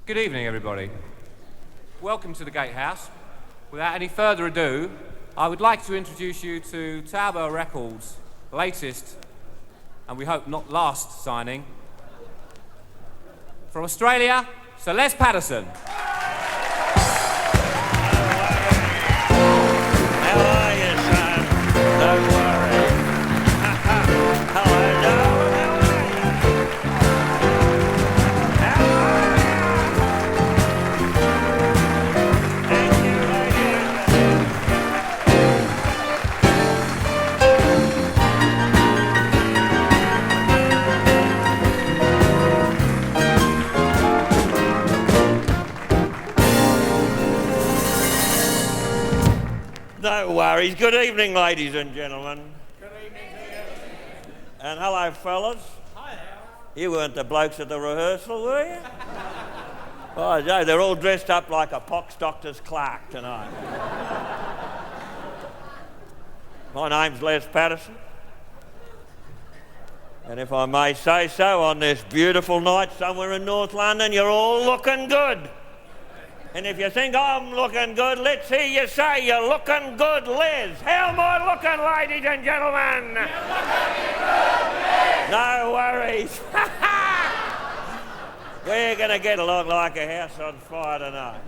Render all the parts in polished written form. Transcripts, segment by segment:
Good evening, everybody. Welcome to the Gatehouse. Without any further ado, I would like to introduce you to Towerbell Records' latest, and we hope not last, signing. From Australia, Sir Les Patterson. How are you, son? Don't worry. Hello, darling. How are you? Thank you, No worries. Good evening, ladies and gentlemen. Good evening to you. And hello, fellas. Hi there. You weren't the blokes at the rehearsal, were you? Oh, no, they're all dressed up like a pox doctor's clerk tonight. My name's Les Patterson. And if I may say so, on this beautiful night somewhere in North London, you're all looking good. And if you think I'm looking good, let's hear you say you're looking good, Les. How am I looking, ladies and gentlemen? You're looking good, Les. No worries. We're going to get along like a house on fire tonight.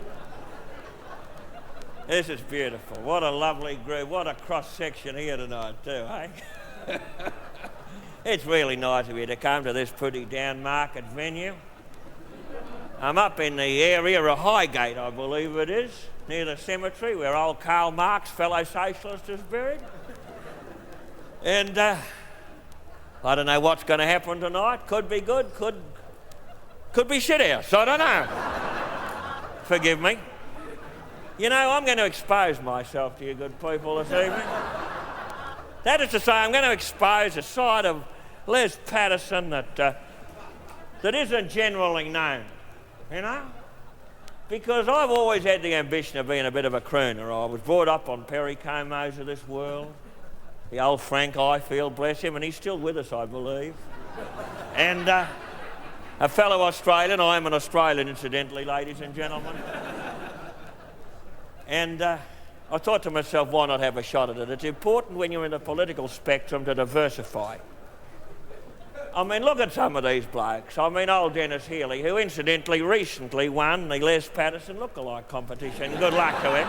This is beautiful. What a lovely group. What a cross-section here tonight too, eh? It's really nice of you to come to this pretty down market venue. I'm up in the area of Highgate, I believe it is, near the cemetery where old Karl Marx, fellow socialist, is buried. And I don't know what's going to happen tonight. Could be good, could be shit house, I don't know. Forgive me. You know, I'm going to expose myself to you good people this evening. That is to say, I'm going to expose a side of Les Patterson that isn't generally known. You know? Because I've always had the ambition of being a bit of a crooner. I was brought up on Perry Comos of this world. The old Frank Ifield, bless him, and he's still with us, I believe. And a fellow Australian. I am an Australian, incidentally, ladies and gentlemen. And I thought to myself, why not have a shot at it? It's important when you're in the political spectrum to diversify. I mean, look at some of these blokes. I mean, old Dennis Healy, who incidentally recently won the Les Patterson lookalike competition. Good luck to him.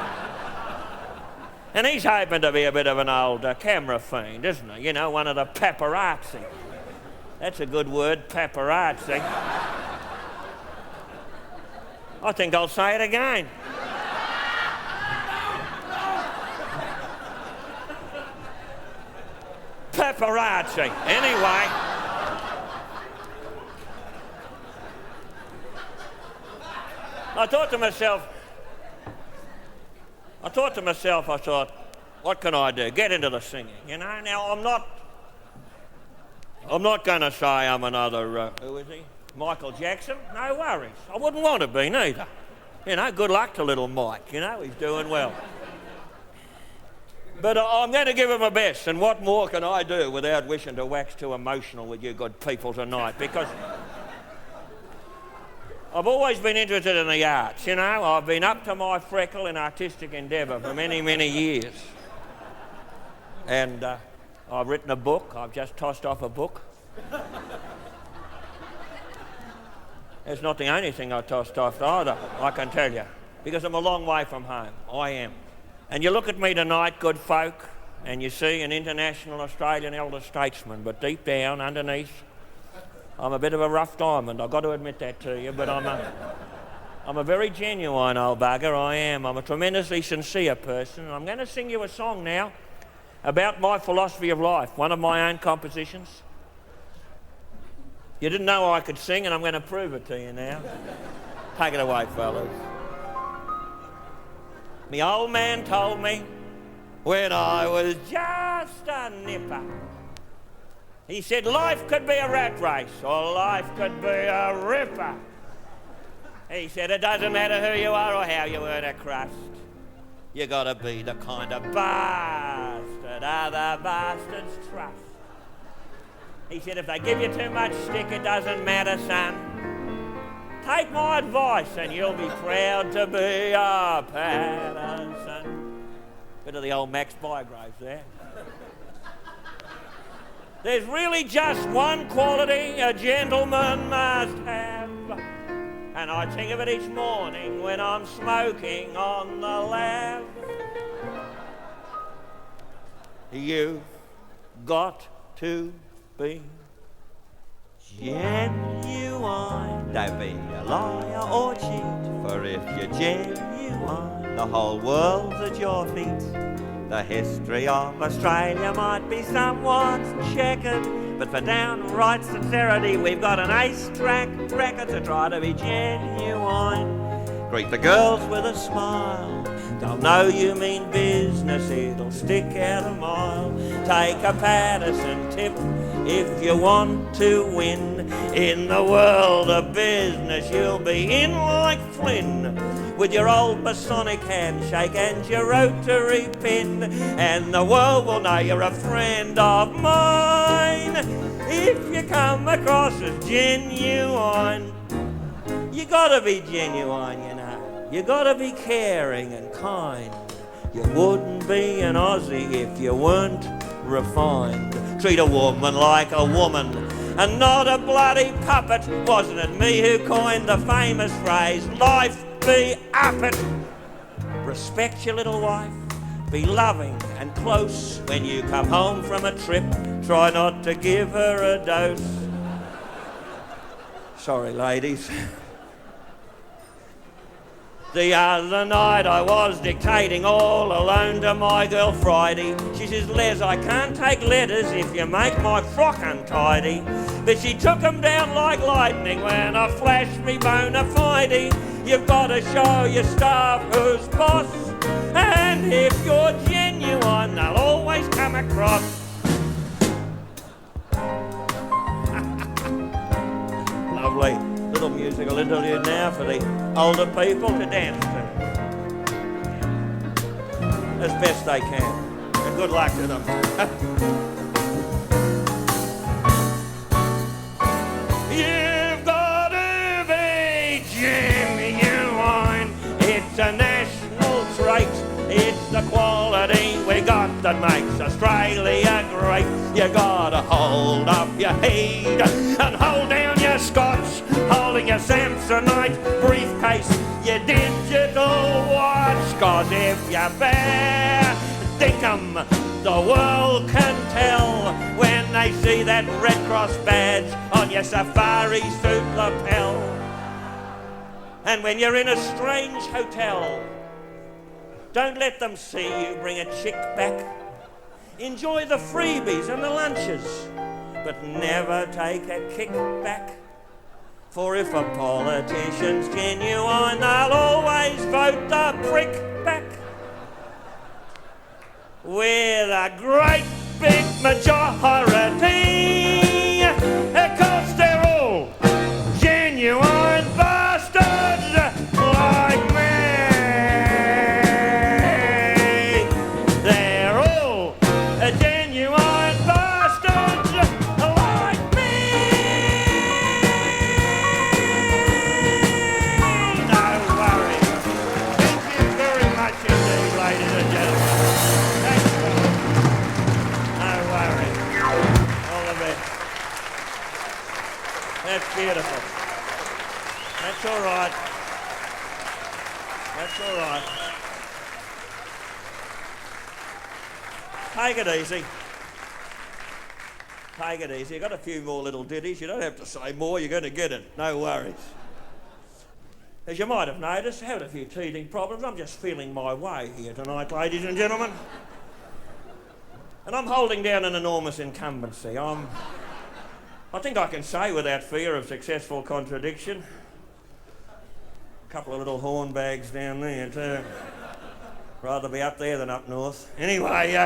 And he's hoping to be a bit of an old camera fiend, isn't he? You know, one of the paparazzi. That's a good word, paparazzi. I think I'll say it again. Paparazzi. Anyway. I thought to myself, what can I do? Get into the singing, you know? Now, I'm not going to say I'm another, who is he? Michael Jackson? No worries. I wouldn't want to be neither. You know, good luck to little Mike, you know, he's doing well. But I'm going to give him my best, and what more can I do without wishing to wax too emotional with you good people tonight? Because I've always been interested in the arts, you know. I've been up to my freckle in artistic endeavour for many, many years. And I've written a book. I've just tossed off a book. It's not the only thing I tossed off either, I can tell you, because I'm a long way from home. I am. And you look at me tonight, good folk, and you see an international Australian elder statesman, but deep down, underneath, I'm a bit of a rough diamond. I've got to admit that to you, but I'm a very genuine old bugger, I am. I'm a tremendously sincere person. I'm going to sing you a song now about my philosophy of life, one of my own compositions. You didn't know I could sing, and I'm going to prove it to you now. Take it away, fellas. Me old man told me when I was just a nipper. He said life could be a rat race or life could be a ripper. He said it doesn't matter who you are or how you earn a crust. You gotta be the kind of bastard other bastards trust. He said if they give you too much stick, it doesn't matter, son. Take my advice and you'll be proud to be a Patterson. Bit of the old Max Bygraves there. There's really just one quality a gentleman must have, and I think of it each morning when I'm smoking on the lab. You've got to be genuine. Don't be a liar or cheat, for if you're genuine, the whole world's at your feet. The history of Australia might be somewhat checkered, but for downright sincerity, we've got an ace-track record to try to be genuine. Greet the girls with a smile. They'll know you mean business, it'll stick out a mile. Take a Patterson tip if you want to win. In the world of business, you'll be in like Flynn, with your old Masonic handshake and your rotary pin, and the world will know you're a friend of mine if you come across as genuine. You gotta be genuine, you know. You gotta be caring and kind. You wouldn't be an Aussie if you weren't refined. Treat a woman like a woman and not a bloody puppet. Wasn't it me who coined the famous phrase, life be up it? Respect your little wife, be loving and close. When you come home from a trip, try not to give her a dose. Sorry, ladies. The other night I was dictating all alone to my girl Friday. She says, Les, I can't take letters if you make my frock untidy. But she took 'em down like lightning when I flashed me bona fide. You've got to show your staff who's boss, and if you're genuine, they'll always come across. Lovely. Little musical interlude now for the older people to dance to. As best they can. And good luck to them. You've got to be genuine. It's a national trait. It's the quality we got that makes Australia great. You gotta hold up your head and hold down your scotch, holding your Samsonite briefcase, your digital watch. 'Cause if you bear dinkum, the world can tell when they see that Red Cross badge on your safari suit lapel. And when you're in a strange hotel, don't let them see you bring a chick back. Enjoy the freebies and the lunches, but never take a kickback. For if a politician's genuine, they'll always vote the prick back. With a great big majority, 'cause they're all genuine bastards like me. That's beautiful. That's all right. That's all right. Take it easy. Take it easy. I've got a few more little ditties. You don't have to say more. You're going to get it. No worries. As you might have noticed, I had a few teething problems. I'm just feeling my way here tonight, ladies and gentlemen. And I'm holding down an enormous incumbency. I think I can say without fear of successful contradiction. A couple of little horn bags down there too. Rather be up there than up north. Anyway,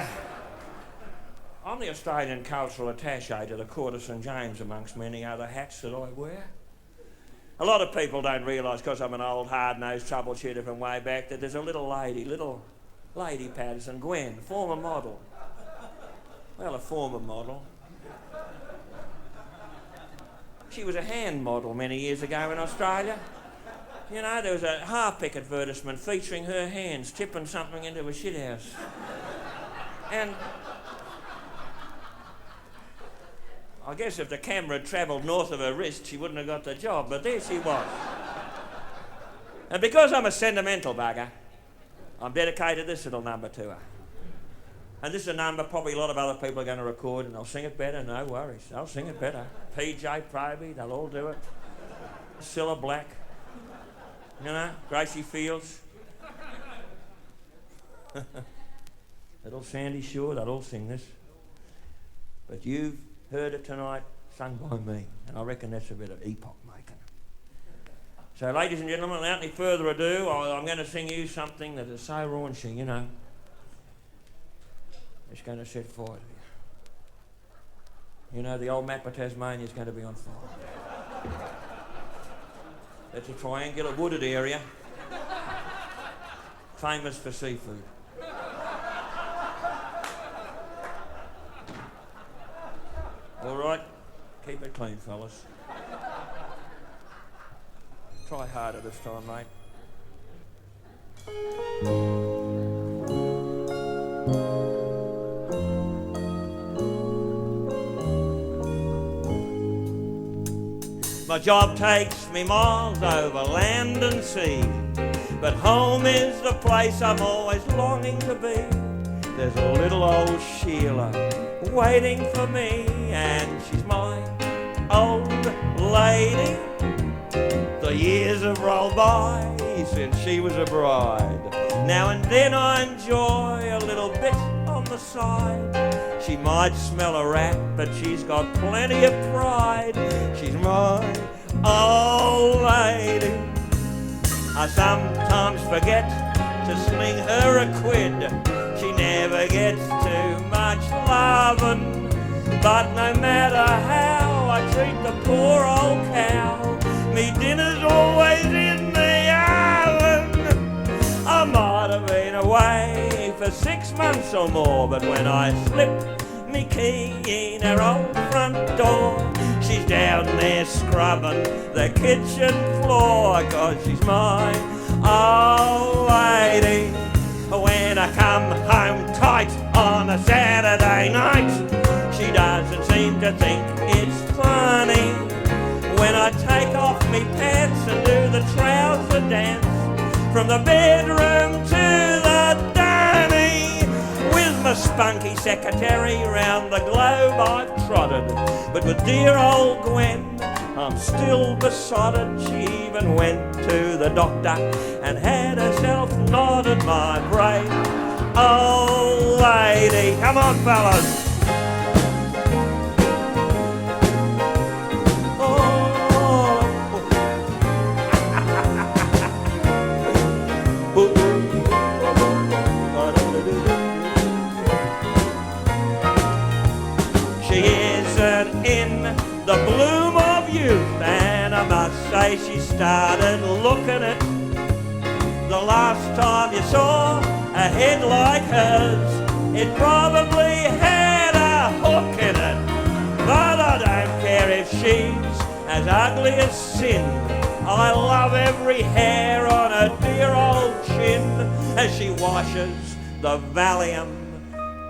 I'm the Australian cultural attaché to the Court of St James, amongst many other hats that I wear. A lot of people don't realise, because I'm an old hard-nosed troubleshooter from way back, that there's a little lady Patterson, Gwen, former model. Well, a former model. She was a hand model many years ago in Australia. You know, there was a Harpic advertisement featuring her hands tipping something into a shithouse. And I guess if the camera had travelled north of her wrist, she wouldn't have got the job, but there she was. And because I'm a sentimental bugger, I'm dedicated this little number to her. And this is a number probably a lot of other people are going to record, and they'll sing it better, no worries. They'll sing it better. PJ, Proby, they'll all do it. Cilla Black, you know, Gracie Fields. Little Sandy Shore, they'll all sing this. But you've heard it tonight, sung by me, and I reckon that's a bit of epoch making. So, ladies and gentlemen, without any further ado, I'm going to sing you something that is so raunchy, you know. It's going to set fire to you. You know, the old map of Tasmania is going to be on fire. It's a triangular wooded area, famous for seafood. All right, keep it clean, fellas. Try harder this time, mate. My job takes me miles over land and sea, but home is the place I'm always longing to be. There's a little old Sheila waiting for me, and she's my old lady. The years have rolled by since she was a bride. Now and then I enjoy a little bit on the side. She might smell a rat, but she's got plenty of pride. She's my old lady. I sometimes forget to sling her a quid. She never gets too much lovin', but no matter how I treat the poor old cow, me dinner's always in the oven. I might have been away for 6 months or more, but when I slip me key in her old front door, she's down there scrubbing the kitchen floor, 'cause she's my old lady. When I come home tight on a Saturday night, she doesn't seem to think it's funny when I take off me pants and do the trouser dance from the bedroom to the dunny. With my spunky secretary round the globe I've trotted, but with dear old Gwen I'm still besotted. She even went to the doctor and had herself nodded, my brave old lady. Come on, fellas. The bloom of youth, and I must say she started looking it. The last time you saw a head like hers, it probably had a hook in it. But I don't care if she's as ugly as sin. I love every hair on her dear old chin as she washes the Valium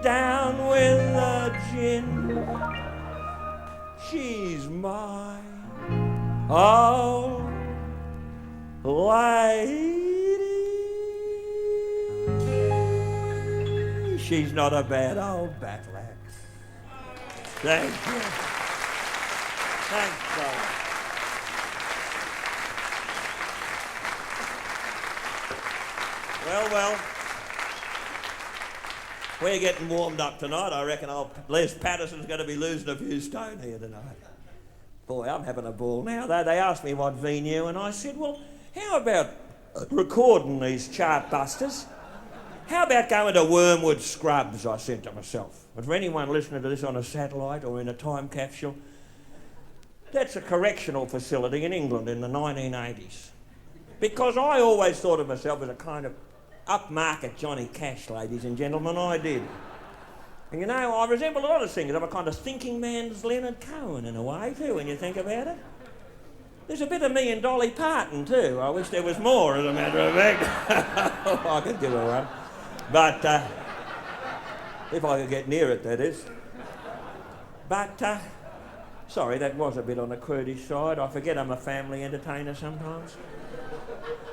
down with the gin. She's my old lady. She's not a bad old batlax. Thank you. Thanks, God. Well. We're getting warmed up tonight. I reckon Les Patterson's going to be losing a few stone here tonight. Boy, I'm having a ball now. They asked me what venue, and I said, well, how about recording these Chartbusters? How about going to Wormwood Scrubs, I said to myself. But for anyone listening to this on a satellite or in a time capsule, that's a correctional facility in England in the 1980s. Because I always thought of myself as a kind of upmarket Johnny Cash, ladies and gentlemen, I did. And you know, I resemble a lot of singers. I'm a kind of thinking man's Leonard Cohen in a way too, when you think about it. There's a bit of me and Dolly Parton too. I wish there was more, as a matter of fact. I could give her one. But, if I could get near it, that is. But, sorry, that was a bit on the crudish side. I forget I'm a family entertainer sometimes.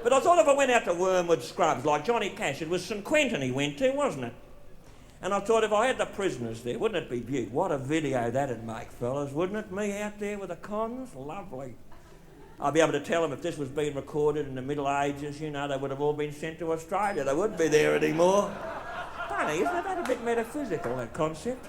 But I thought if I went out to Wormwood Scrubs, like Johnny Cash, it was St Quentin he went to, wasn't it? And I thought if I had the prisoners there, wouldn't it be beautiful? What a video that'd make, fellas, wouldn't it? Me out there with the cons? Lovely. I'd be able to tell them if this was being recorded in the Middle Ages, you know, they would have all been sent to Australia. They wouldn't be there anymore. Funny, isn't that a bit metaphysical, that concept?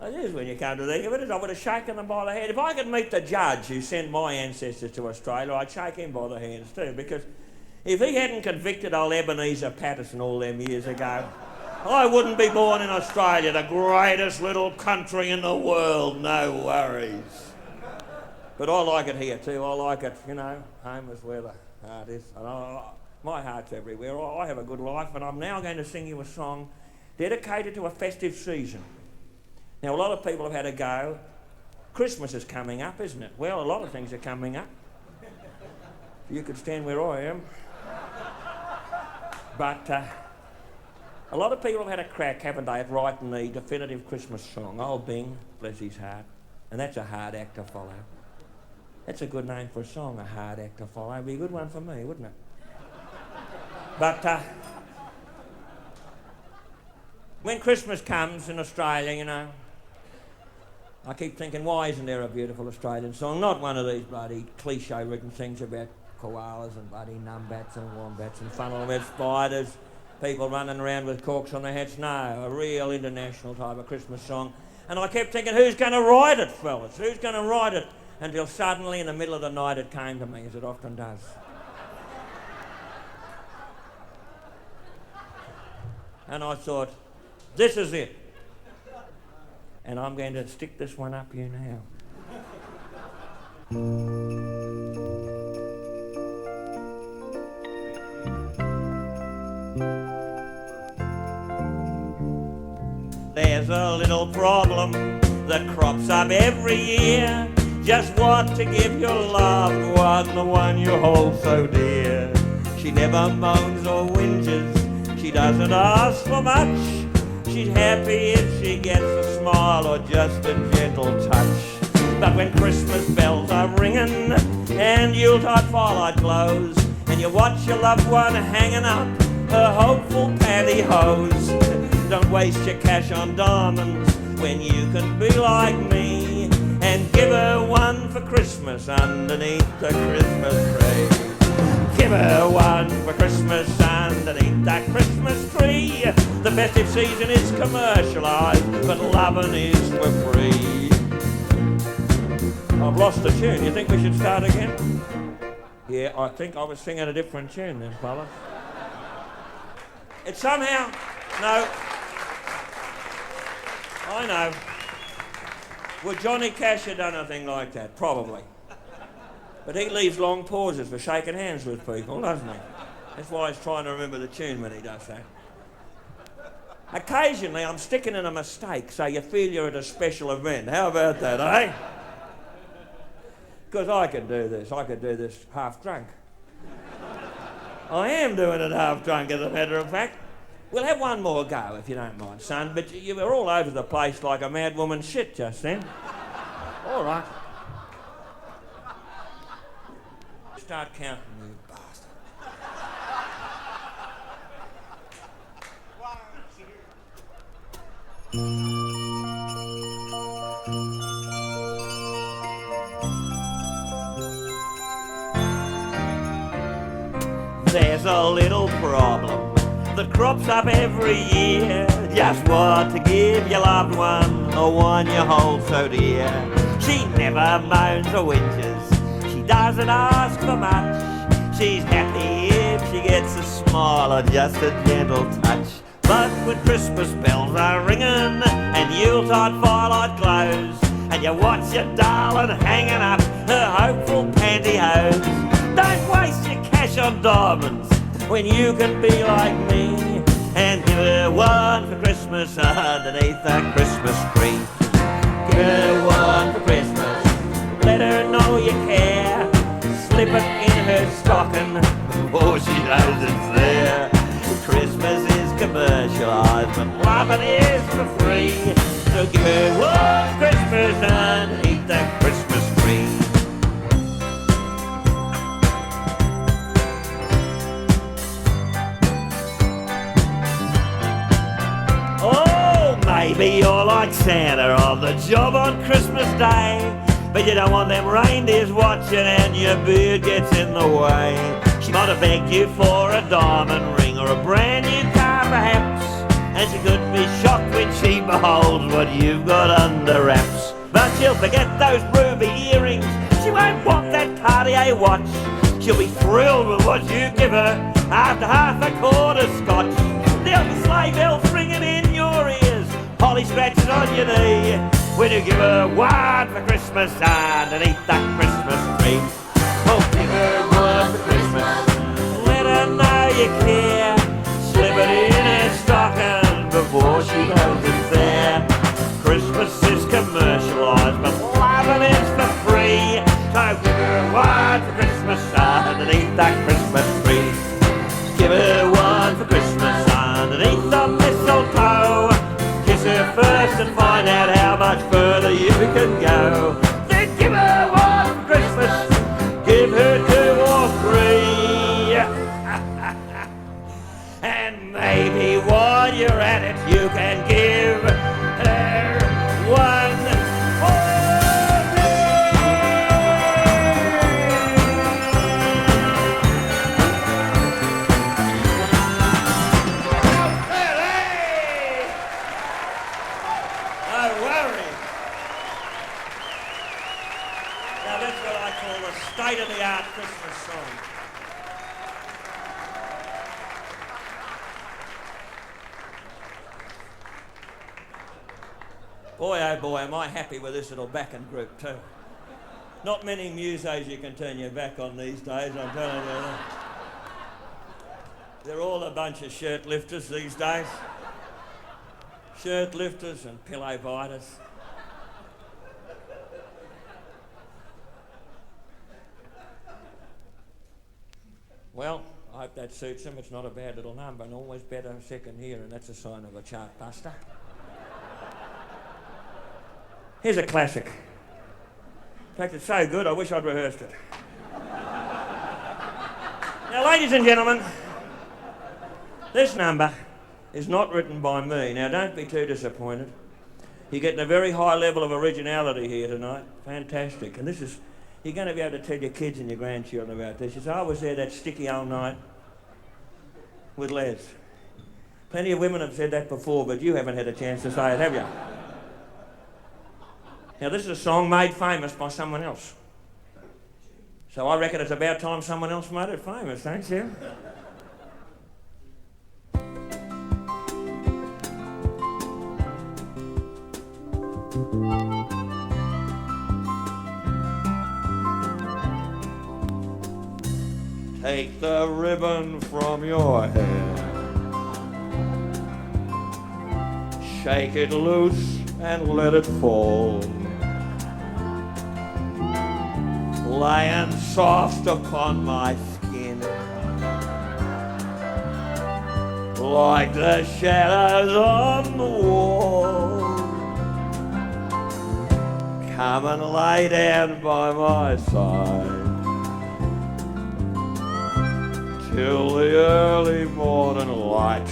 It is when you come to think of it. I would have shaken them by the hand. If I could meet the judge who sent my ancestors to Australia, I'd shake him by the hands too, because if he hadn't convicted old Ebenezer Patterson all them years ago, I wouldn't be born in Australia, the greatest little country in the world, no worries. But I like it here too. I like it, you know, home is where the heart is. And my heart's everywhere. I have a good life, and I'm now going to sing you a song dedicated to a festive season. Now, a lot of people have had a go. Christmas is coming up, isn't it? Well, a lot of things are coming up. You could stand where I am. But a lot of people have had a crack, haven't they, at writing the definitive Christmas song. Old Bing, bless his heart. And that's a hard act to follow. That's a good name for a song, a hard act to follow. It'd be a good one for me, wouldn't it? But when Christmas comes in Australia, you know, I keep thinking, why isn't there a beautiful Australian song? Not one of these bloody cliche-written things about koalas and bloody numbats and wombats and funnel-head spiders, people running around with corks on their heads. No, a real international type of Christmas song. And I kept thinking, who's going to write it, fellas? Who's going to write it? Until suddenly, in the middle of the night, it came to me, as it often does. And I thought, this is it. And I'm going to stick this one up you now. There's a little problem that crops up every year. Just what to give your loved one, the one you hold so dear. She never moans or whinges, she doesn't ask for much. She's happy if she gets a smile or just a gentle touch. But when Christmas bells are ringing and Yuletide firelight glows, and you watch your loved one hanging up her hopeful pantyhose, don't waste your cash on diamonds when you can be like me and give her one for Christmas underneath the Christmas tree. Give her one for Christmas underneath that Christmas tree. The festive season is commercialised, but loving is for free. I've lost the tune. You think we should start again? Yeah, I think I was singing a different tune then, fellas. It somehow... No. I know. Would Johnny Cash have done anything like that? Probably. But he leaves long pauses for shaking hands with people, doesn't he? That's why he's trying to remember the tune when he does that. Occasionally I'm sticking in a mistake so you feel you're at a special event. How about that, eh? Because I could do this. I could do this half drunk. I am doing it half drunk, as a matter of fact. We'll have one more go, if you don't mind, son, but you were all over the place like a mad woman's shit just then. All right. Start counting, you bastard. 1, 2. There's a little problem that crops up every year. Just what to give your loved one, the one you hold so dear. She never moans or whinges, she doesn't ask for much. She's happy if she gets a smile or just a gentle touch. But when Christmas bells are ringing and Yuletide firelight glows, and you watch your darling hanging up her hopeful pantyhose, don't waste your cash on diamonds when you can be like me and give her one for Christmas underneath that Christmas tree. Give her one for Christmas Santa on the job on Christmas Day. But you don't want them reindeers watching and your beard gets in the way. She might have begged you for a diamond ring or a brand new car perhaps, and she could be shocked when she beholds what you've got under wraps. But she'll forget those ruby earrings, she won't want that Cartier watch. She'll be thrilled with what you give her after half a quart of scotch. There'll be sleigh bells ringing in your ears, holly scratches on your knee, when you give her one for Christmas underneath that Christmas tree. Oh, give her one for Christmas, let her know you care. Slip it in her stocking before she goes to there. Christmas is commercialised, but loving is for free. So give her one for Christmas underneath that Christmas tree. Give her one for Christmas underneath the mistletoe. Kiss her first and find out how much further you can go. Then give her one for Christmas, give her two or three. And maybe while you're at it you can give her one for state-of-the-art Christmas song. Boy, oh boy, am I happy with this little backing group too. Not many musos you can turn your back on these days, I'm telling you that. They're all a bunch of shirt lifters these days. Shirt lifters and pillow biters. Well, I hope that suits them. It's not a bad little number, and always better second here, and that's a sign of a chartbuster. Here's a classic. In fact, it's so good, I wish I'd rehearsed it. Now, ladies and gentlemen, this number is not written by me. Now, don't be too disappointed. You're getting a very high level of originality here tonight. Fantastic. And this is... You're going to be able to tell your kids and your grandchildren about this. You say, I was there that sticky old night with Les. Plenty of women have said that before, but you haven't had a chance to say it, have you? Now, this is a song made famous by someone else. So I reckon it's about time someone else made it famous, don't you? Take the ribbon from your hair, shake it loose and let it fall, lying soft upon my skin, like the shadows on the wall. Come and lay down by my side till the early morning light.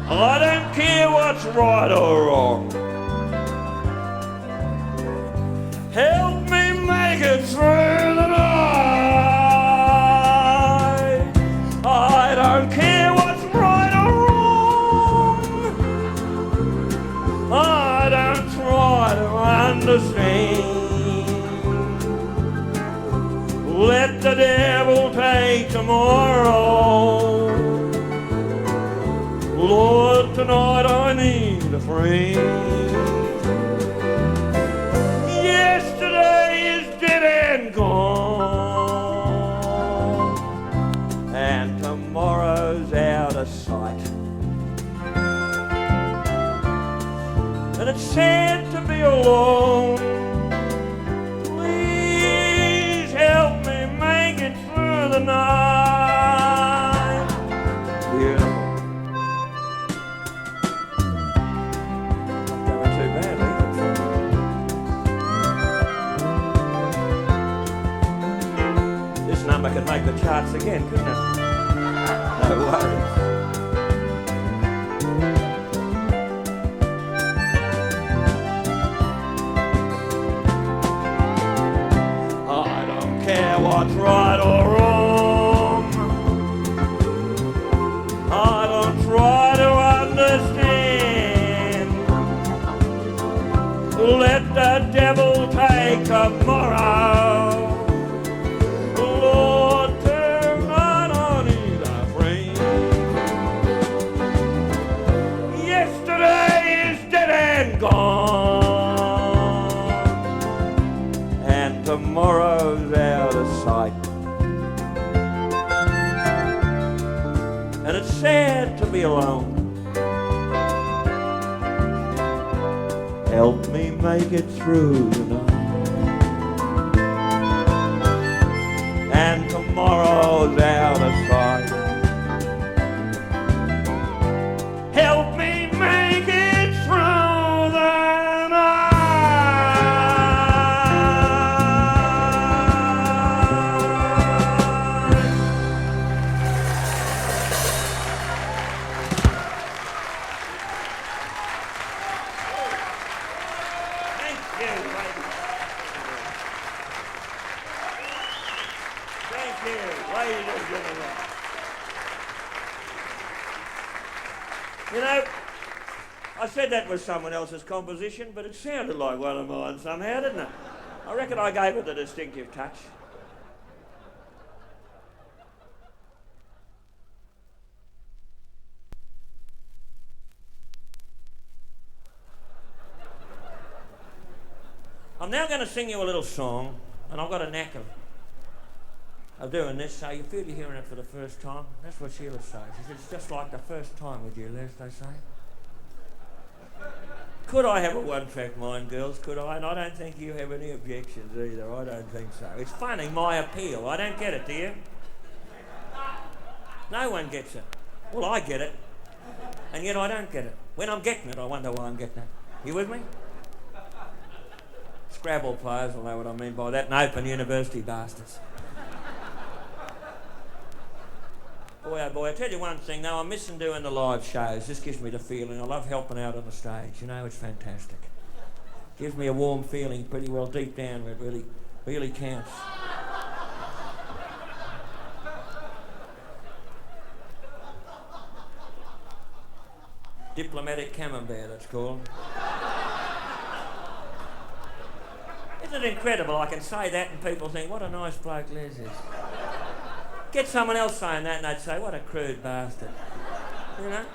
I don't care what's right or wrong. Help me make it through the night. I don't care what's right or wrong. I don't try to understand. Let the devil take tomorrow. Lord, tonight I need a friend. Yesterday is dead and gone, and tomorrow's out of sight. And it's sad to be alone. Please help me make it through the night. Beautiful. Not going too badly. This number could make the charts again, couldn't it? No worries. what's right or wrong. I don't try to understand. Let the devil take tomorrow. Lord, tonight I need a friend. Yesterday is dead and gone, and tomorrow's out of sight. And it's sad to be alone. Help me make it through tonight. And tomorrow's out of sight. Help me make it through the night. Thank you, ladies. Thank you, ladies and gentlemen. You know, I said that was someone else's composition, but it sounded like one of mine somehow, didn't it? I reckon I gave it a distinctive touch. I'm now going to sing you a little song, and I've got a knack of doing this, so you feel you're hearing it for the first time. That's what Sheila says. She says, it's just like the first time with you, Les, they say. Could I have a one-track mind, girls? Could I? And I don't think you have any objections either. I don't think so. It's funny, my appeal. I don't get it, do you? No one gets it. Well, I get it, and yet I don't get it. When I'm getting it, I wonder why I'm getting it. You with me? Scrabble players will know what I mean by that, and open university bastards. Boy, oh boy, I tell you one thing though, I'm missing doing the live shows. This gives me the feeling. I love helping out on the stage, you know, it's fantastic. Gives me a warm feeling pretty well deep down where it really counts. Diplomatic camembert, that's called. Isn't it incredible? I can say that and people think, what a nice bloke Les is. Get someone else saying that and they'd say, what a crude bastard. You know?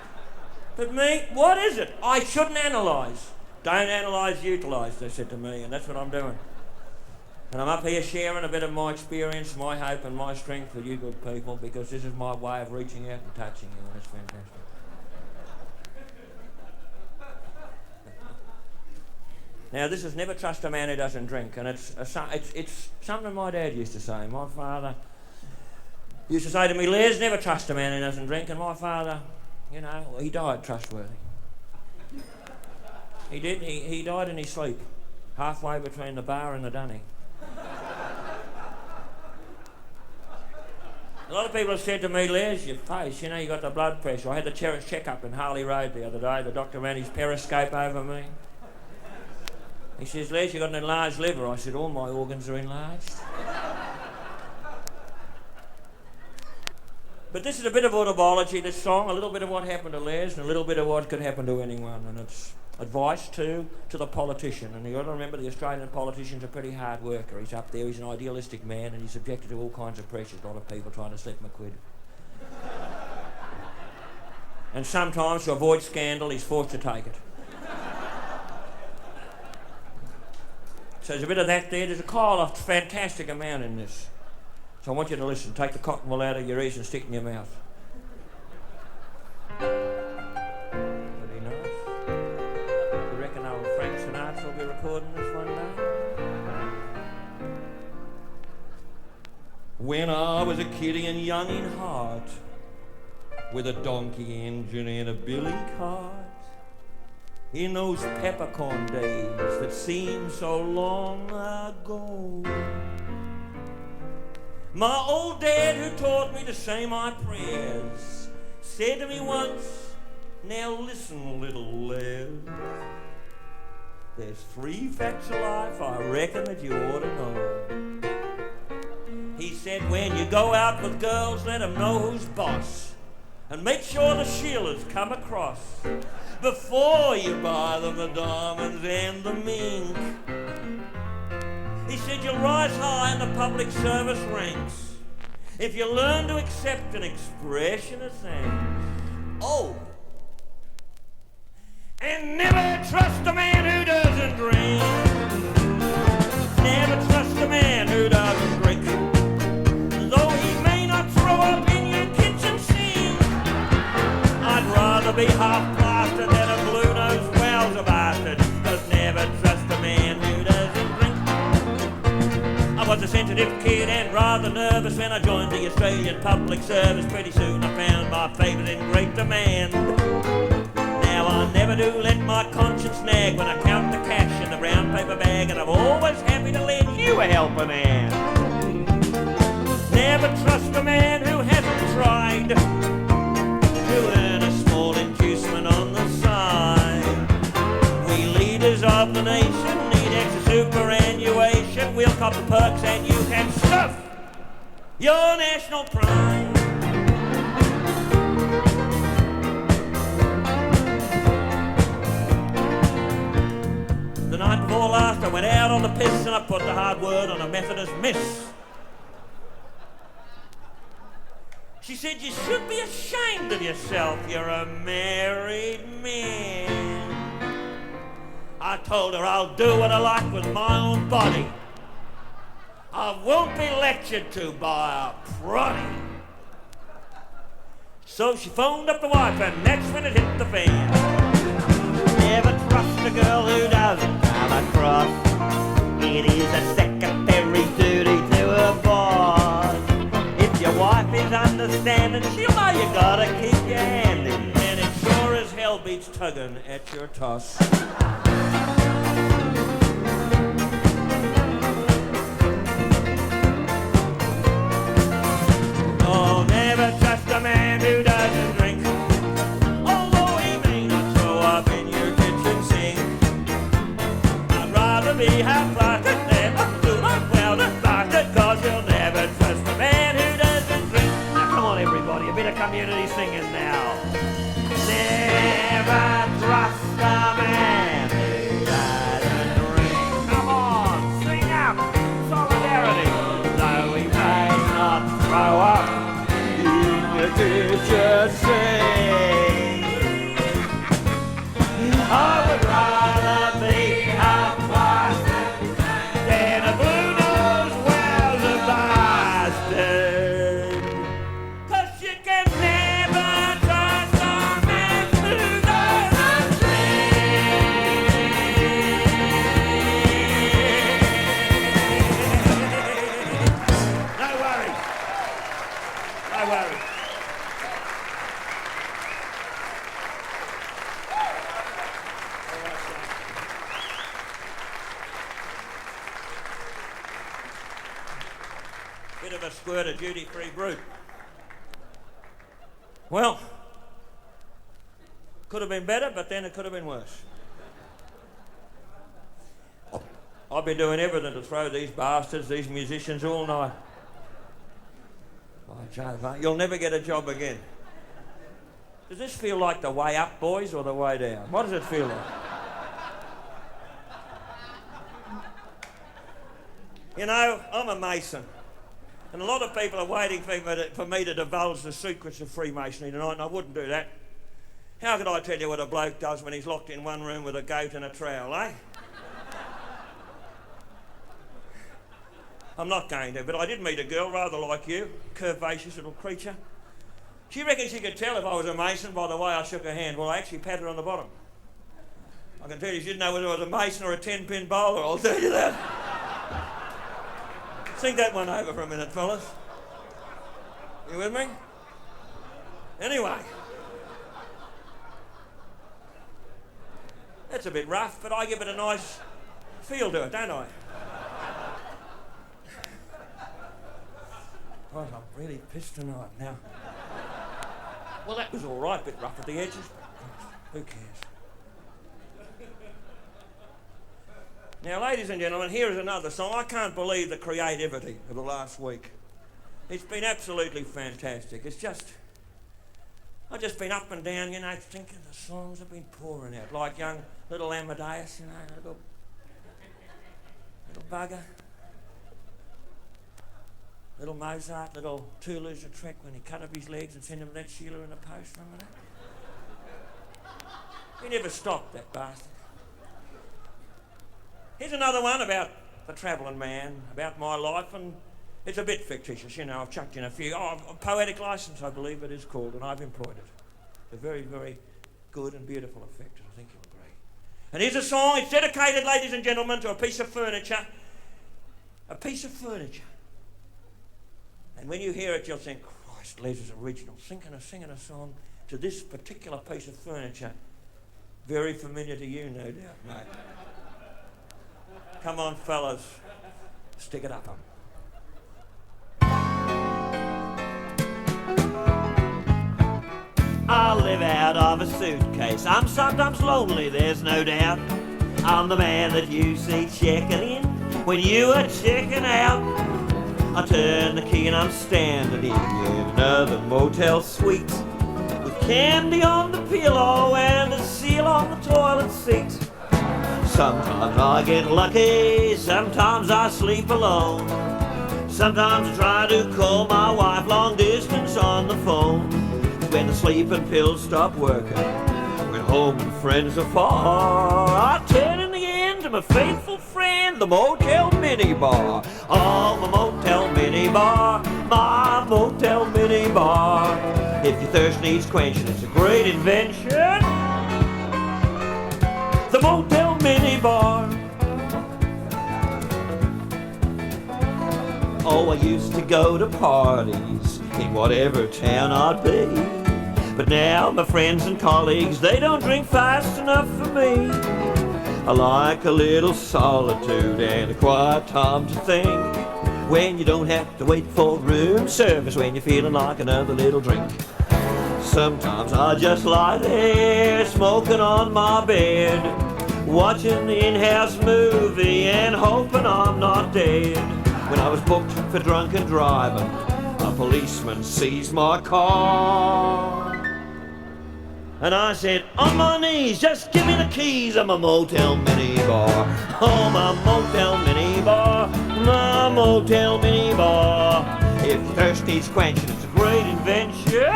But me, what is it? I shouldn't analyse. Don't analyse, utilise, they said to me, and that's what I'm doing. And I'm up here sharing a bit of my experience, my hope and my strength with you good people, because this is my way of reaching out and touching you, and it's fantastic. Now, this is never trust a man who doesn't drink, and it's something my dad used to say. My father used to say to me, Les, never trust a man who doesn't drink, and my father, you know, he died trustworthy. He did, he died in his sleep, halfway between the bar and the dunny. A lot of people have said to me, Les, your face, you know, you got the blood pressure. I had the check-up in Harley Road the other day. The doctor ran his periscope over me. He says, Les, you got an enlarged liver. I said, all my organs are enlarged. But this is a bit of autobiology, this song, a little bit of what happened to Les and a little bit of what could happen to anyone. And it's advice to the politician. And you've got to remember the Australian politician's a pretty hard worker. He's up there, he's an idealistic man, and he's subjected to all kinds of pressures. A lot of people trying to slip him a quid. And sometimes, to avoid scandal, he's forced to take it. So there's a bit of that there. There's a fantastic amount in this. So I want you to listen. Take the cotton wool out of your ears and stick it in your mouth. Pretty nice. You reckon old Frank Sinatra will be recording this one day? When I was a kiddie and young in heart, with a donkey engine and a billy cart, in those peppercorn days that seem so long ago, my old dad, who taught me to say my prayers, said to me once, now listen, little Les, there's 3 facts of life I reckon that you ought to know. He He said, when you go out with girls, let them know who's boss. And make sure the Sheilas come across before you buy them the diamonds and the mink. He said, you'll rise high in the public service ranks if you learn to accept an expression of thanks. Oh! And never trust a man who doesn't drink. Never trust a man who doesn't drink. Though he may not throw up in your kitchen sink. I'd rather be half-plastered than a blue-nosed Wowser bastard. 'Cause never trust a man who doesn't drink. I was a sensitive kid and rather nervous when I joined the Australian Public Service. Pretty soon I found my favours in great demand. Now I never do let my conscience nag when I count the cash in the brown paper bag, and I'm always happy to lend you a helping hand. Never trust a man who hasn't tried to earn a small inducement on the side. We leaders of the nation need extra superannuation. We'll cop the perks and you can stuff your national pride. The night before last I went out on the piss and I put the hard word on a Methodist miss. She said, you should be ashamed of yourself, you're a married man. I told her I'll do what I like with my own body. I won't be lectured to by a proddy. So she phoned up the wife and that's when it hit the fan. Never trust a girl who doesn't come across. It is a secretary duty to a boss. If your wife is understanding, she'll know you gotta keep your hand in. And it sure as hell beats tugging at your toss. Oh, never trust a man who doesn't drink. Although he may not throw up in your kitchen sink. I'd rather be half-hearted than a well-to bastard, 'cause you'll never trust a man who doesn't drink. Now come on everybody, a bit of community singing now. Never trust a man who doesn't drink. Come on, sing up, solidarity. Though he may not throw up in the kitchen sink. I would rather be half-blasted than a blue-nosed Wowser bastard. 'Cause you can never trust a man who doesn't drink. No worries. No worries. Bit of a squirt of duty-free brute. Well, could have been better, but then it could have been worse. I've been doing everything to throw these bastards, these musicians, all night. Oh, Joe, mate, you'll never get a job again. Does this feel like the way up, boys, or the way down? What does it feel like? You know, I'm a Mason. And a lot of people are waiting for me to divulge the secrets of Freemasonry tonight, and I wouldn't do that. How could I tell you what a bloke does when he's locked in one room with a goat and a trowel, eh? I'm not going to, but I did meet a girl rather like you, curvaceous little creature. She reckoned she could tell if I was a Mason by the way I shook her hand. Well, I actually patted her on the bottom. I can tell you she didn't know whether I was a Mason or a 10-pin bowler, I'll tell you that. Think that one over for a minute, fellas. You with me? Anyway. That's a bit rough, but I give it a nice feel to it, don't I? God, I'm really pissed tonight now. Well, that was all right, a bit rough at the edges. Who cares? Now, ladies and gentlemen, here is another song. I can't believe the creativity of the last week. It's been absolutely fantastic. I've just been up and down, you know, thinking the songs have been pouring out, like young little Amadeus, you know, little bugger. Little Mozart, little Toulouse-Lautrec when he cut up his legs and sent him that Sheila in the post, remember that? He never stopped, that bastard. Here's another one about the travelling man, about my life, and it's a bit fictitious, you know. I've chucked in a few. A poetic license, I believe it is called, and I've employed it. A very, very good and beautiful effect, I think you'll agree. And here's a song. It's dedicated, ladies and gentlemen, to a piece of furniture. A piece of furniture. And when you hear it, you'll think, Christ, Les is original. Singing a song to this particular piece of furniture. Very familiar to you, no doubt, mate. Come on, fellas. Stick it up 'em. I live out of a suitcase. I'm sometimes lonely, there's no doubt. I'm the man that you see checking in when you are checking out. I turn the key and I'm standing in another motel suite with candy on the pillow and a seal on the toilet seat. Sometimes I get lucky, sometimes I sleep alone. Sometimes I try to call my wife long distance on the phone. When the sleeping pills stop working, when home and friends are far, I turn in the end to my faithful friend, the Motel Mini Bar. Oh, my Motel Mini Bar, my Motel Mini Bar. If your thirst needs quenching, it's a great invention. The Motel Mini Bar. Oh, I used to go to parties in whatever town I'd be. But now my friends and colleagues, they don't drink fast enough for me. I like a little solitude and a quiet time to think, when you don't have to wait for room service, when you're feeling like another little drink. Sometimes I just lie there smoking on my bed, watching the in-house movie and hoping I'm not dead. When I was booked for drunken driving, a policeman seized my car. And I said, on my knees, just give me the keys. I'm a Motel Mini Bar. Oh, my Motel Mini Bar, my Motel Mini Bar. If your thirst needs quenching, it's a great invention.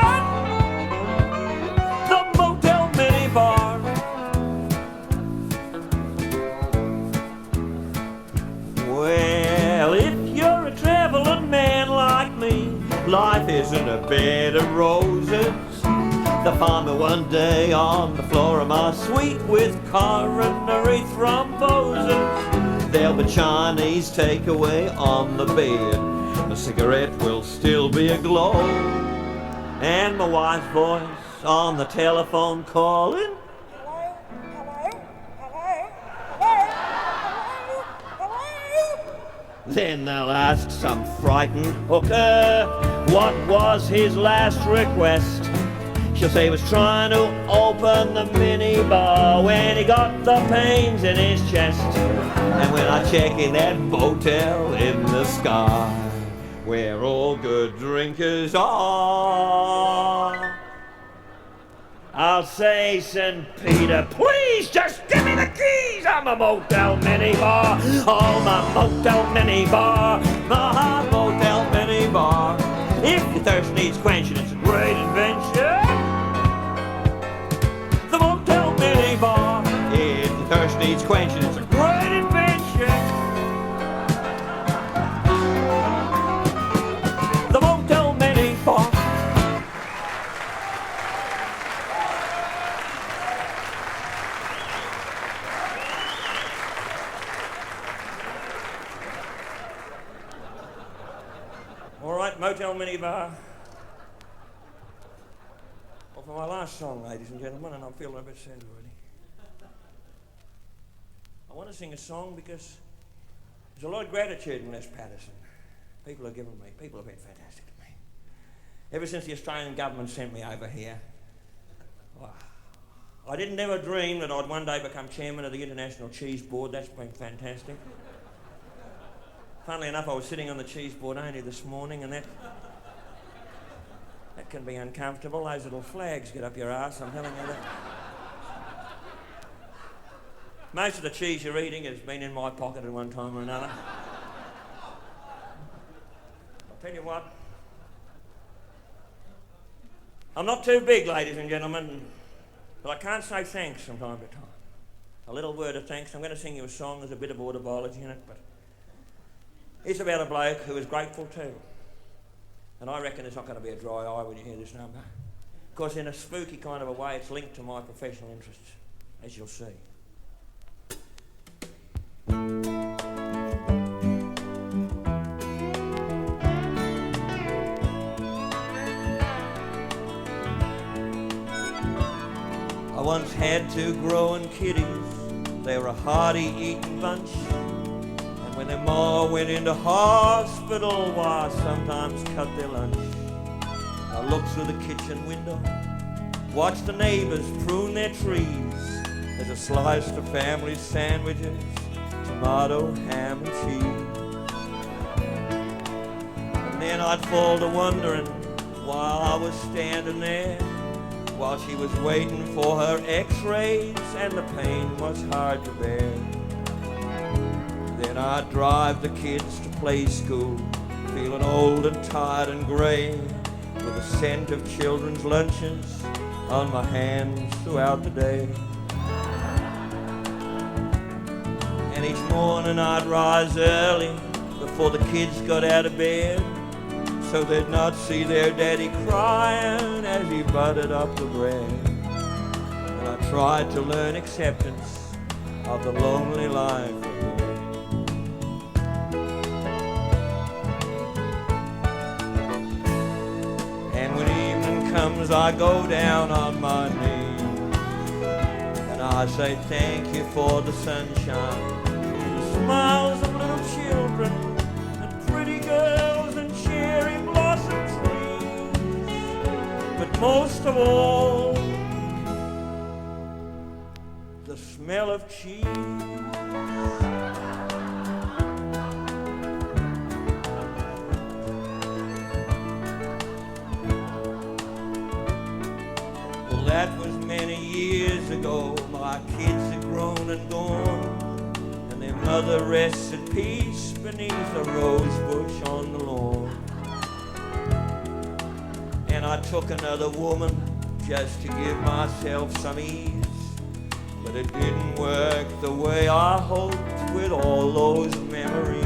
The Motel Mini Bar. Well, if you're a traveling man like me, life isn't a bed of roses. They found me one day on the floor of my suite with coronary thrombosis. There'll be Chinese takeaway on the bed. My cigarette will still be aglow. And my wife's voice on the telephone calling. Hello, hello, hello, hello, hello. Then they'll ask some frightened hooker what was his last request. She'll say he was trying to open the mini bar when he got the pains in his chest. And when I check in that motel in the sky, where all good drinkers are, I'll say, St. Peter, please just give me the keys. I'm a Motel Mini Bar. Oh, my Motel Mini Bar, my Motel Mini Bar. If your thirst needs quenching, it's a great invention. The Motel Mini Bar. If your thirst needs quenching, it's a great invention. The Motel Mini Bar. All right, Motel Mini Bar. Well, for my last song, ladies and gentlemen, and I'm feeling a bit sad already. I want to sing a song because there's a lot of gratitude in Les Patterson. People have been fantastic to me. Ever since the Australian government sent me over here, I didn't ever dream that I'd one day become chairman of the International Cheeseboard. That's been fantastic. Funnily enough, I was sitting on the cheeseboard only this morning, and that can be uncomfortable. Those little flags get up your arse, I'm telling you that. Most of the cheese you're eating has been in my pocket at one time or another. I'll tell you what, I'm not too big, ladies and gentlemen, but I can't say thanks from time to time. A little word of thanks. I'm going to sing you a song. There's a bit of autobiology in it, but it's about a bloke who is grateful too. And I reckon there's not going to be a dry eye when you hear this number. Because in a spooky kind of a way, it's linked to my professional interests, as you'll see. I once had two growing kiddies. They were a hearty eating bunch. And when their ma went into hospital, why, I sometimes cut their lunch. I looked through the kitchen window, watched the neighbours prune their trees as I sliced the family sandwiches, tomato, ham and cheese. And then I'd fall to wondering while I was standing there, while she was waiting for her x-rays and the pain was hard to bear. Then I'd drive the kids to play school, feeling old and tired and grey, with the scent of children's lunches on my hands throughout the day. And each morning I'd rise early before the kids got out of bed, so they'd not see their daddy crying as he buttered up the bread. And I tried to learn acceptance of the lonely life ahead. And when evening comes, I go down on my knees and I say thank you for the sunshine, the smiles of little children and pretty girls and cherry blossom trees, but most of all, the smell of cheese. Well, that was many years ago. My kids had grown and gone, and their mother rests at peace beneath a rose bush on the lawn. And I took another woman just to give myself some ease, but it didn't work the way I hoped with all those memories.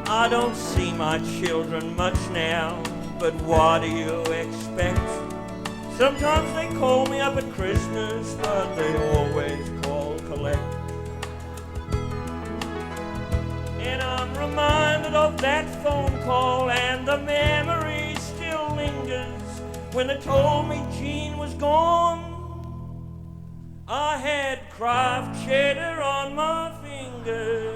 I don't see my children much now, but what do you expect? Sometimes they call me up at Christmas, but they always call collect. And I'm reminded of that phone call, and the memory still lingers when they told me Jean was gone. I had Kraft cheddar on my fingers.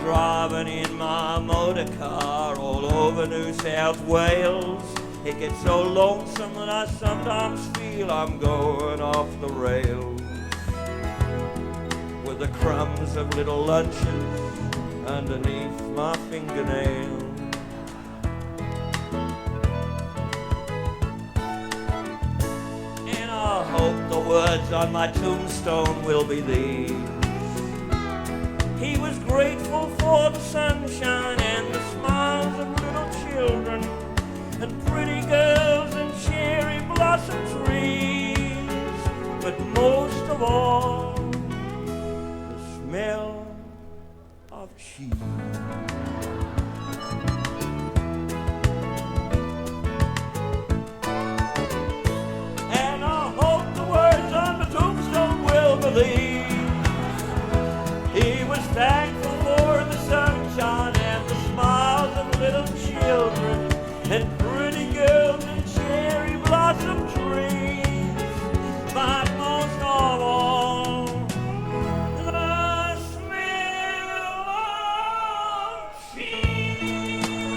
Driving in my motor car all over New South Wales. It gets so lonesome that I sometimes feel I'm going off the rails, with the crumbs of little lunches underneath my fingernails. And I hope the words on my tombstone will be these: he was grateful for the sunshine and the smiles of little children and pretty girls and cherry blossom trees, but most of all, the smell of cheese. And I hope the words on the tombstone will believe he was thankful for the sunshine and the smiles of little children and pretty girls and cherry blossom trees, but most of all, the smell of cheese.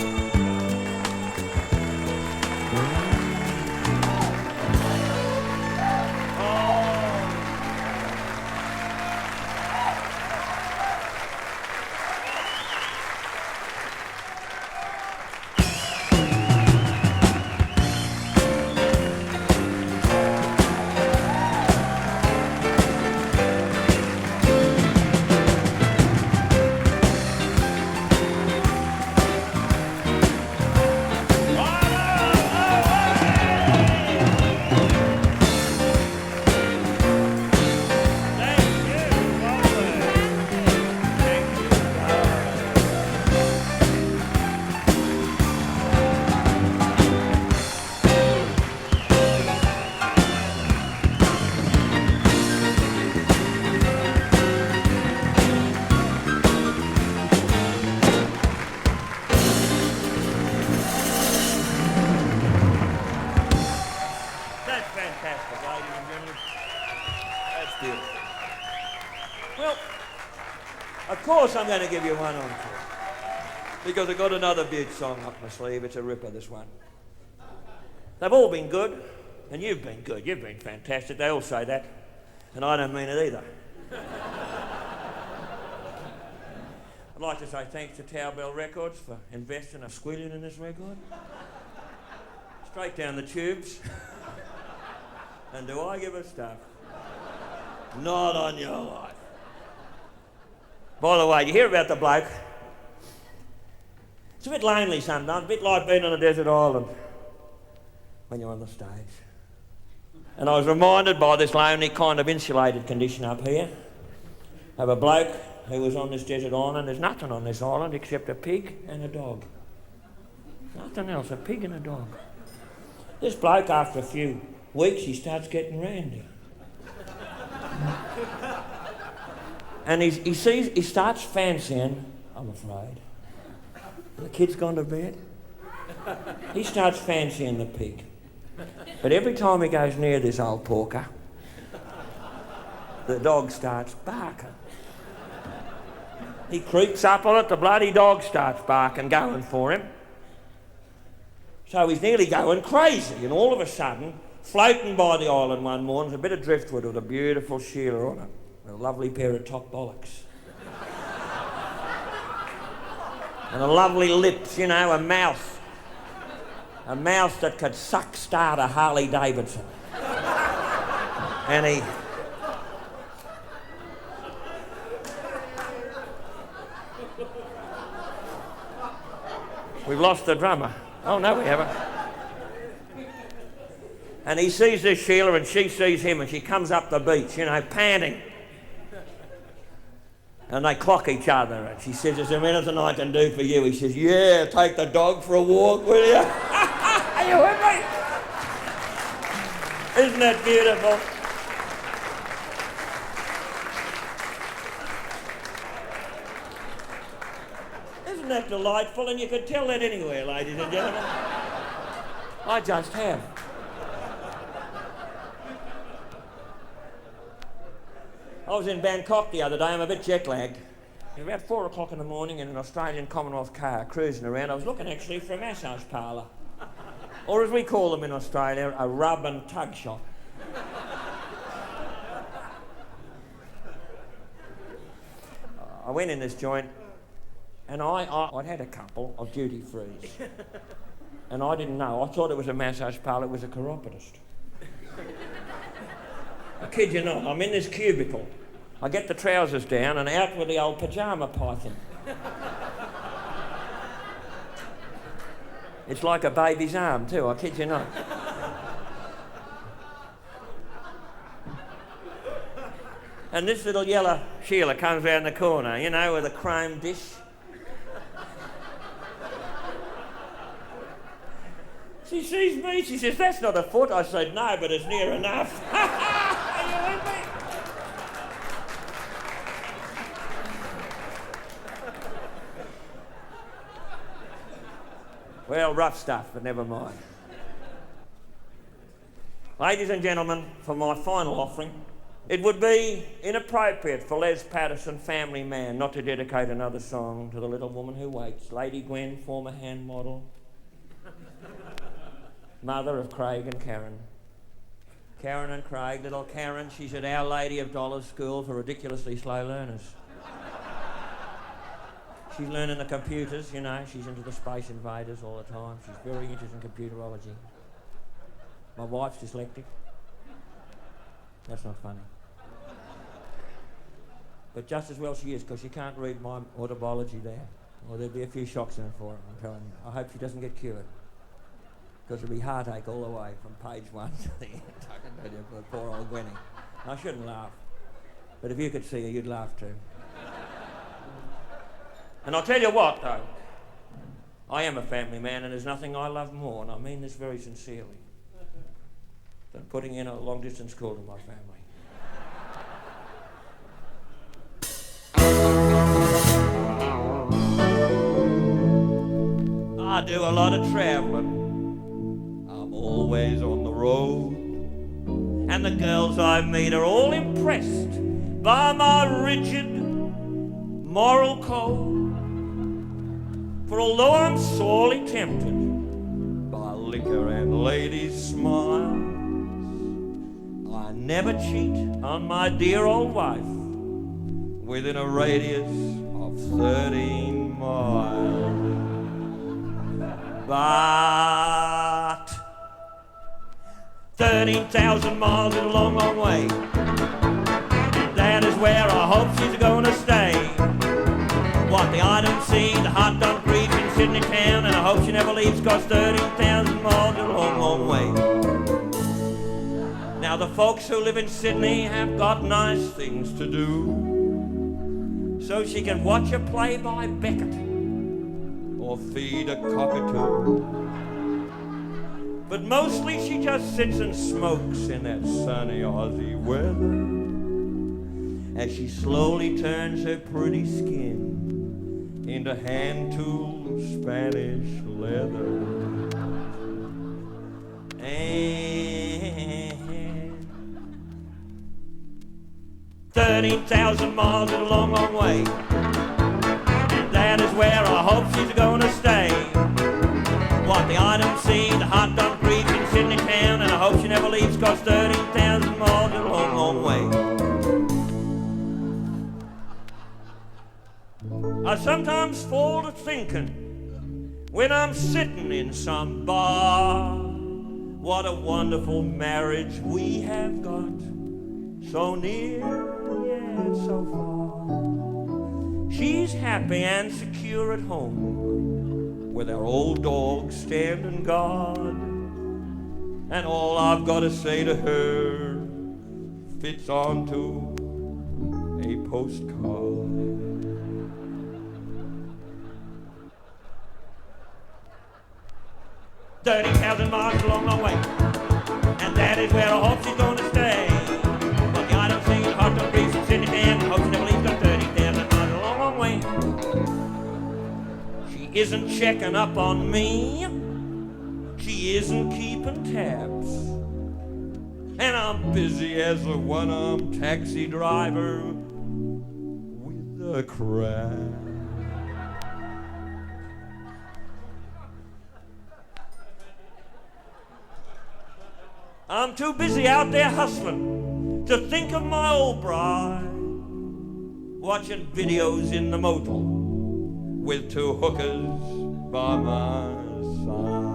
going to give you one encore. Because I've got another beaut song up my sleeve. It's a ripper, this one. They've all been good, and you've been good. You've been fantastic. They all say that, and I don't mean it either. I'd like to say thanks to Towerbell Records for investing a squillion in this record. Straight down the tubes. And do I give a stuff? Not on your life. By the way, you hear about the bloke? It's a bit lonely sometimes, a bit like being on a desert island when you're on the stage. And I was reminded by this lonely kind of insulated condition up here of a bloke who was on this desert island. There's nothing on this island except a pig and a dog. Nothing else, a pig and a dog. This bloke, after a few weeks, he starts getting randy. And he starts fancying, I'm afraid, the kid's gone to bed. He starts fancying the pig. But every time he goes near this old porker, the dog starts barking. He creeps up on it, the bloody dog starts barking, going for him. So he's nearly going crazy, and all of a sudden, floating by the island one morning, there's a bit of driftwood with a beautiful Sheila on it, with a lovely pair of top bollocks. And a lovely lips, you know, a mouth. A mouth that could start a Harley Davidson. And we've lost the drummer. Oh, no, we haven't. And he sees this Sheila and she sees him and she comes up the beach, you know, panting. And they clock each other and she says, is there anything I can do for you? He says, yeah, take the dog for a walk, will you? Are you with me? Isn't that beautiful? Isn't that delightful? And you could tell that anywhere, ladies and gentlemen. I just have. I was in Bangkok the other day. I'm a bit jet lagged. It was about 4 o'clock in the morning in an Australian Commonwealth car cruising around. I was looking actually for a massage parlour. Or as we call them in Australia, a rub and tug shop. I went in this joint and I'd had a couple of duty frees. And I didn't know. I thought it was a massage parlour, it was a chiropodist. I kid you not, I'm in this cubicle. I get the trousers down and out with the old pyjama python. It's like a baby's arm too, I kid you not. And this little yellow Sheila comes round the corner, you know, with a chrome dish. She sees me, she says, that's not a foot. I said, no, but it's near enough. Are you with me? Well, rough stuff, but never mind. Ladies and gentlemen, for my final offering, it would be inappropriate for Les Patterson, family man, not to dedicate another song to the little woman who waits. Lady Gwen, former hand model, mother of Craig and Karen. Karen and Craig, little Karen, she's at Our Lady of Dollars School for ridiculously slow learners. She's learning the computers, you know, she's into the Space Invaders all the time. She's very interested in computerology. My wife's dyslexic. That's not funny. But just as well she is, because she can't read my autobiology there. Or there'd be a few shocks in it for her, I'm telling you. I hope she doesn't get cured. Because it'll be heartache all the way from page 1 to the end. I can tell you, for poor old Gwenny. I shouldn't laugh. But if you could see her, you'd laugh too. And I'll tell you what, though. I am a family man, and there's nothing I love more, and I mean this very sincerely, than putting in a long-distance call to my family. I do a lot of travelling. I'm always on the road. And the girls I meet are all impressed by my rigid moral code. For although I'm sorely tempted by liquor and ladies' smiles, I never cheat on my dear old wife within a radius of 13 miles. But 13,000 miles is a long, long way. And that is where I hope she's gonna stay. What the I don't see, the hot dog grease in Sydney town, and I hope she never leaves, 'cause 13,000 miles is a long, long way. Now the folks who live in Sydney have got nice things to do, so she can watch a play by Beckett or feed a cockatoo. But mostly she just sits and smokes in that sunny Aussie weather as she slowly turns her pretty skin into hand-tooled Spanish leather. And 13,000 miles is a long, long way. And that is where I hope she's gonna stay. What the I don't see, the hot dog grease in Sydney town, and I hope she never leaves, 'cause 13,000 miles is a long, long way. I sometimes fall to thinking when I'm sitting in some bar, what a wonderful marriage we have got, so near yet so far. She's happy and secure at home with our old dog standing guard, and all I've got to say to her fits onto a postcard. 30,000 miles is a long, long way, and that is where I hope she's gonna stay. But the I don't see the hot dog grease in Sydney town, and hope she never leaves, 'cause 30,000 miles is a long, long way. She isn't checking up on me, she isn't keeping tabs, and I'm busy as a one-armed taxi driver with a crab. I'm too busy out there hustling to think of my old bride, watching videos in the motel with two hookers by my side.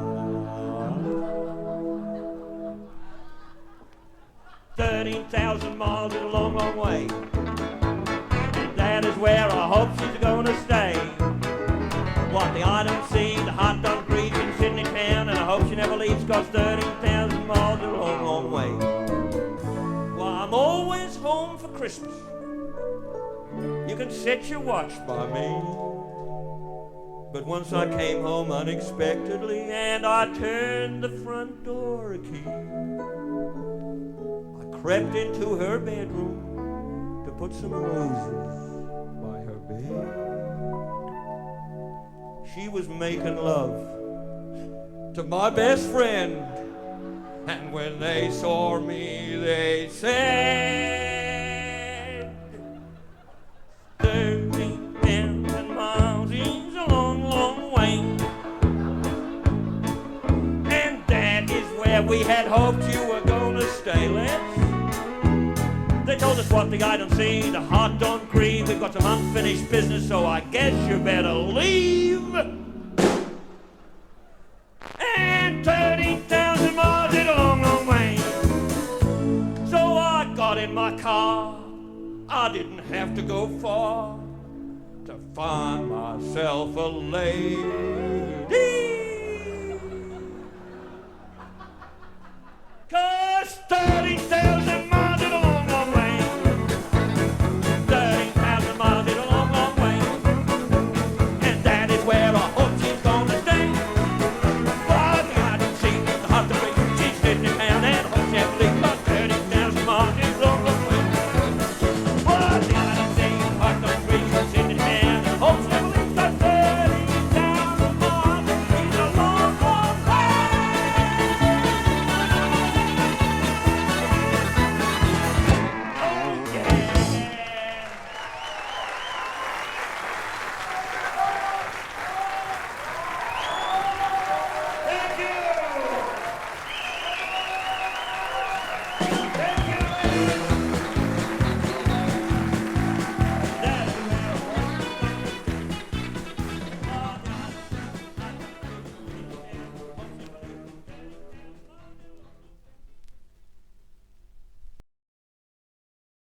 13,000 miles is a long, long way, and that is where I hope she's gonna stay. What the I don't see, the hot dog grease in Sydney town, and I hope she never leaves, 'cause 13,000 miles is a long, long way. Well, I'm always home for Christmas. You can set your watch by me. But once I came home unexpectedly, and I turned the front door key, I crept into her bedroom to put some roses by her bed. She was making love to my best friend, and when they saw me, they said, 13,000 miles is a long, long way, and that is where we had hoped you were gonna stay. They told us what the I don't see, the heart don't grieve, we've got some unfinished business, so I guess you better leave. And 30,000 miles is a long, long way. So I got in my car, I didn't have to go far to find myself a lady.